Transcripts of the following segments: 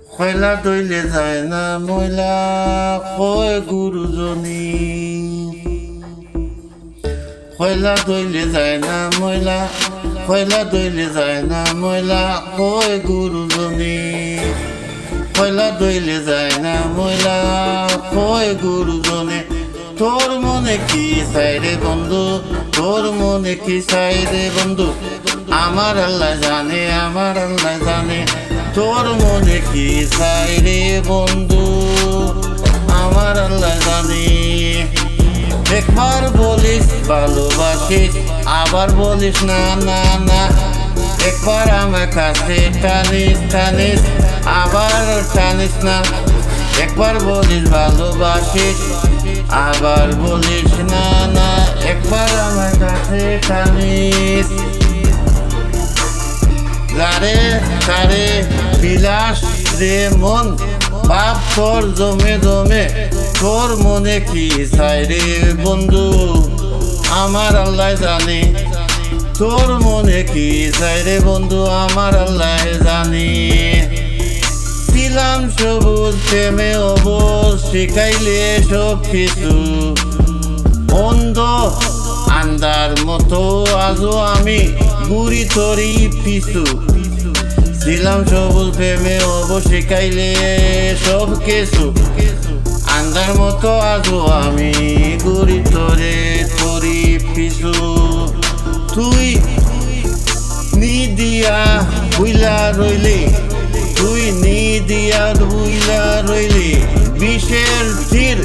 কয়লা দইলে যায় না ময়লা কয় গুরুজনী, কয়লা দইলে যায় না ময়লা, কয়লা দইলে যায় না ময়লা কয় গুরুজনী, কয়লা দইলে যায় না ময়লা কয় গুরুজনে। তোর মনে কি চাই রে বন্ধু, তোর মনে কি চাই রে বন্ধু, আমার আল্লাহ জানে, আমার আল্লাহ জানে। তোর মনে কি চাই রে বন্ধু, আমার আল্লাহ জানে। একবার বলিস ভালোবাসিস, আবার বলিস না না না। একবার আমার কাছে টানিস টানিস, আবার টানিস না। একবার বলিস ভালোবাসিস, আবার বলিস না না। একবার আমার কাছে টানিস, যারে তারে বিলাস রে মন, বাপ তোর জমে জমে। তোর মনে কি চাই রে বন্ধু, আমার আল্লাহ জানে। তোর মনে কি চাই রে বন্ধু, আমার আল্লাহ জানে। ছিলাম সবুজ প্রেমে অবশ, শিখাইলে সব কিছু অন্ধ আন্দার মতো আজও আমি ঘুরি তোরই পিছু। ছিলাম সবুজ প্রেমে অবশ, শিখাইলে সব কিছু আন্দার মতো আজও আমি ঘুরি তোরই পিছু। তুই নিদিয়া বুইলা রইলি, তুই নিদিয়া বুইলা রইলি। বিষের তীর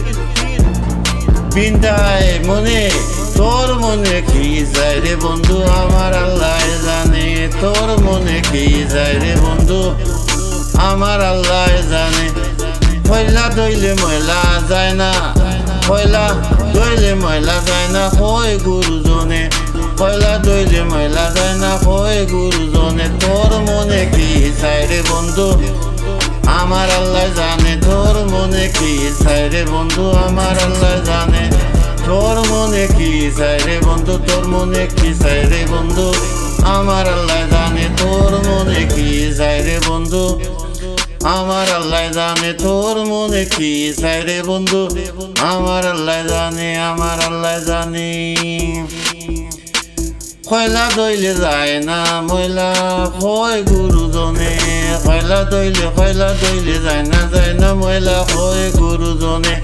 বিন্দায় মনে, তোর মনে কি যায় রে বন্ধু, আমার আল্লাহ জানে। তোর মনে কি যায় রে বন্ধু, আমার আল্লাহ জানে। কয়লা দইলে ময়লা যায় না, কয়লা দইলে ময়লা যায় না কয় গুরুজনে, কয়লা দইলে ময়লা যায় না কয় গুরুজনে। তোর মনে কি চাই রে বন্ধু, আমার আল্লাহ জানে। তোর মনে কি চাই রে বন্ধু, আমার আল্লাহ জানে। তোর মনে কি চাই রে বন্ধু, তোর মনে কি চাই রে বন্ধু, আমার আল্লাহ জানে। তোর মনে কি চাই রে বন্ধু, আমার আল্লাহ জানে। তোর মনে কি চাই রে বন্ধু, আমার আল্লাহ জানে, আমার আল্লাহ জানে। কয়লা দইলে যায় না ময়লা কয় গুরুজনে, কয়লা দইলে যায় না ময়লা কয় গুরুজনে,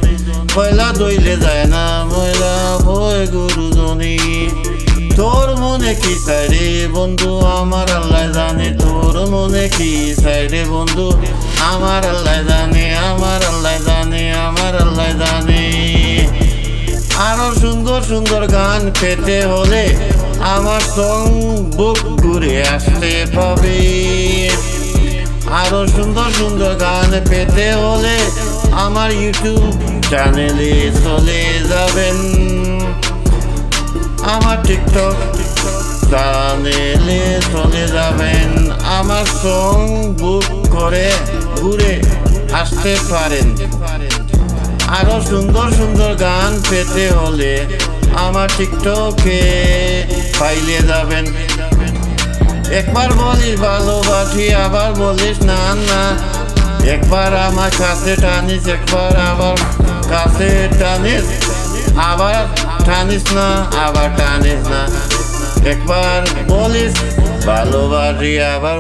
কয়লা দইলে যায় না ময়লা কয় গুরুজনে। তোর মনে কি চাই রে বন্ধু, আমার আল্লাহ জানে। তোর মনে কি চাই রে বন্ধু, আমার আল্লাহ জানে, আমার আল্লাহ জানে, আমার আল্লাহ জানে। আরো সুন্দর সুন্দর গান পেতে হলে আমার সং বুক ঘুরে আসতে পাবে। আরো সুন্দর সুন্দর গান পেতে হলে আমার ইউটিউব চ্যানেলে চলে যাবেন, আমার টিকটক চ্যানেলে চলে যাবেন। আমার সং বুক করে ঘুরে আসতে পারেন। আরো সুন্দর সুন্দর গান পেতে হলে আমার টিকটকে পাইলে যাবেন। একবার বলিস ভালোবাসি, আবার বলিস না না। একবার আমার কাছে টানিস, একবার আবার কাছে টানিস, আবার টানিস না, আবার টানিস না। একবার বলিস ভালোবাসি, আবার